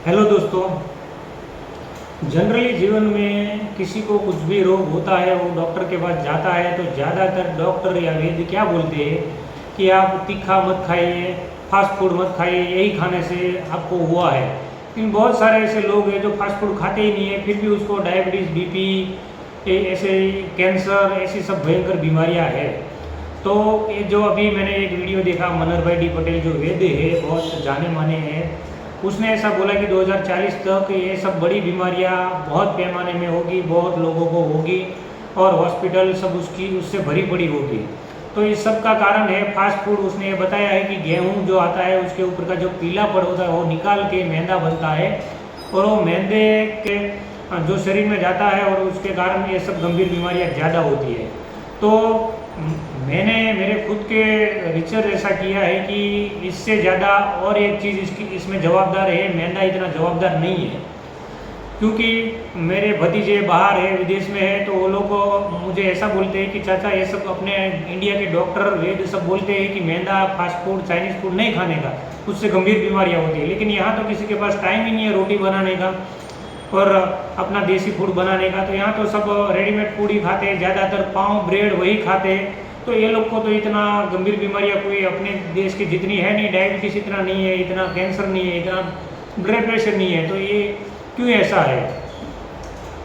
Hello दोस्तों। Generally जीवन में किसी को कुछ भी रोग होता है वो डॉक्टर के पास जाता है तो ज़्यादातर डॉक्टर या वैद्य क्या बोलते हैं कि आप तीखा मत खाइए, फास्ट फूड मत खाइए, यही खाने से आपको हुआ है। लेकिन बहुत सारे ऐसे लोग हैं जो फास्ट फूड खाते ही नहीं है, फिर भी उसको डायबिटीज़, बीपी, ऐसे कैंसर, ऐसी सब भयंकर बीमारियां हैं। तो ये जो अभी मैंने एक वीडियो देखा, मनर भाई डी पटेल जो वैद्य है, बहुत जाने माने हैं, उसने ऐसा बोला कि 2040 तक ये सब बड़ी बीमारियां बहुत पैमाने में होगी, बहुत लोगों को होगी और हॉस्पिटल सब उससे भरी पड़ी होगी। तो इस सब का कारण है फास्ट फूड। उसने ये बताया है कि गेहूं जो आता है उसके ऊपर का जो पीला पड़ होता है वो निकाल के मैदा बनता है और वो मैदे के जो शरीर में जाता है और उसके कारण ये सब गंभीर बीमारियां ज़्यादा होती है। तो मैंने मेरे खुद के रिसर्च ऐसा किया है कि इससे ज़्यादा और एक चीज़ इसमें जवाबदार है, मैदा इतना जवाबदार नहीं है। क्योंकि मेरे भतीजे बाहर है, विदेश में है, तो वो लोग मुझे ऐसा बोलते हैं कि चाचा ये सब अपने इंडिया के डॉक्टर वैद्य सब बोलते हैं कि मैदा, फास्ट फूड, चाइनीज़ फूड नहीं खाने का, उससे गंभीर बीमारियाँ होती है। लेकिन यहाँ तो किसी के पास टाइम ही नहीं है रोटी बनाने का और अपना देसी फूड बनाने का, तो यहाँ तो सब रेडीमेड फूड ही खाते हैं, ज़्यादातर पाव ब्रेड वही खाते हैं। तो ये लोग को तो इतना गंभीर बीमारियाँ कोई अपने देश की जितनी है नहीं, डायबिटीज़ इतना नहीं है, इतना कैंसर नहीं है, इतना ब्लड प्रेशर नहीं है। तो ये क्यों ऐसा है?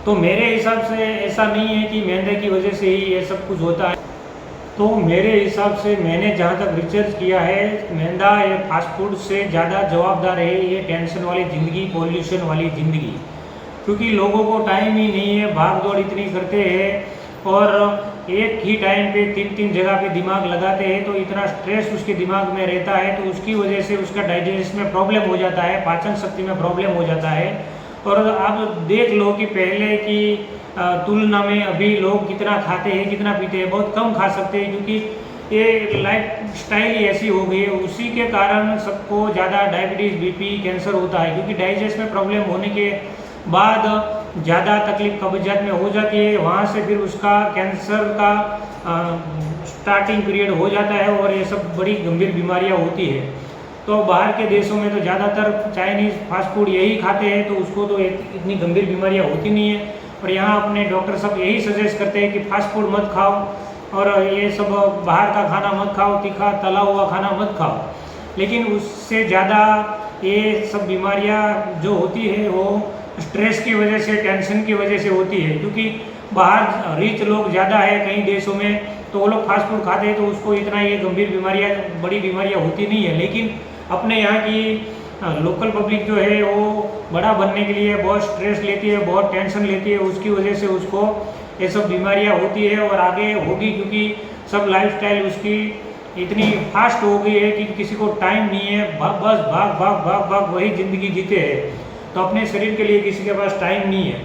तो मेरे हिसाब से ऐसा नहीं है कि मैदे की वजह से ही ये सब कुछ होता है। तो मेरे हिसाब से मैंने जहाँ तक रिसर्च किया है, मैदा ये फास्ट फूड से ज़्यादा जवाबदार है ये टेंशन वाली ज़िंदगी, पॉल्यूशन वाली ज़िंदगी। क्योंकि लोगों को टाइम ही नहीं है, भाग दौड़ इतनी करते हैं और एक ही टाइम पे तीन तीन जगह पे दिमाग लगाते हैं, तो इतना स्ट्रेस उसके दिमाग में रहता है, तो उसकी वजह से उसका डाइजेशन में प्रॉब्लम हो जाता है, पाचन शक्ति में प्रॉब्लम हो जाता है। और आप देख लो कि पहले की तुलना में अभी लोग कितना खाते हैं, कितना पीते हैं, बहुत कम खा सकते हैं, क्योंकि ये लाइफ स्टाइल ही ऐसी हो गई है। उसी के कारण सबको ज़्यादा डायबिटीज़, बीपी, कैंसर होता है, क्योंकि डाइजेस्ट में प्रॉब्लम होने के बाद ज़्यादा तकलीफ कब्जियत में हो जाती है, वहाँ से फिर उसका कैंसर का स्टार्टिंग पीरियड हो जाता है और ये सब बड़ी गंभीर बीमारियाँ होती है। तो बाहर के देशों में तो ज़्यादातर चाइनीज़ फास्ट फूड यही खाते हैं, तो उसको तो इतनी गंभीर बीमारियाँ होती नहीं है। और यहाँ अपने डॉक्टर सब यही सजेस्ट करते हैं कि फास्ट फूड मत खाओ और ये सब बाहर का खाना मत खाओ, तीखा तला हुआ खाना मत खाओ। लेकिन उससे ज़्यादा ये सब बीमारियाँ जो होती है वो स्ट्रेस की वजह से, टेंशन की वजह से होती है। क्योंकि बाहर रिच लोग ज़्यादा है कई देशों में, तो वो लोग फास्ट फूड खाते हैं, तो उसको इतना ये गंभीर बीमारियाँ, बड़ी बीमारियाँ होती नहीं है। लेकिन अपने यहाँ की लोकल पब्लिक जो है वो बड़ा बनने के लिए बहुत स्ट्रेस लेती है, बहुत टेंशन लेती है, उसकी वजह से उसको ये सब बीमारियाँ होती है और आगे होगी। क्योंकि सब लाइफस्टाइल उसकी इतनी फास्ट हो गई है कि किसी को टाइम नहीं है, बस भाग भाग भाग भाग वही ज़िंदगी जीते हैं, तो अपने शरीर के लिए किसी के पास टाइम नहीं है।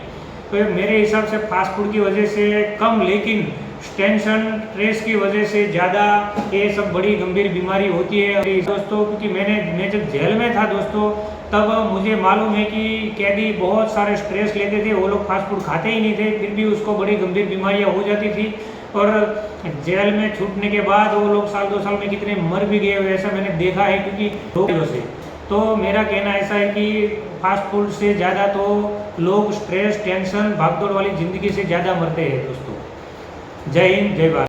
तो मेरे हिसाब से फास्ट फूड की वजह से कम, लेकिन टेंशन, स्ट्रेस की वजह से ज़्यादा ये सब बड़ी गंभीर बीमारी होती है। और दोस्तों, क्योंकि मैं जब जेल में था दोस्तों, तब मुझे मालूम है कि कैदी बहुत सारे स्ट्रेस लेते थे, वो लोग फास्ट फूड खाते ही नहीं थे, फिर भी उसको बड़ी गंभीर बीमारियाँ हो जाती थी। और जेल में छूटने के बाद वो लोग साल 2 साल में कितने मर भी गए, ऐसा मैंने देखा है, क्योंकि रोगों से। तो मेरा कहना ऐसा है कि फास्ट फूड से ज़्यादा तो लोग स्ट्रेस, टेंशन, भागदौड़ वाली ज़िंदगी से ज़्यादा मरते हैं दोस्तों। जय हिंद, जय भारत।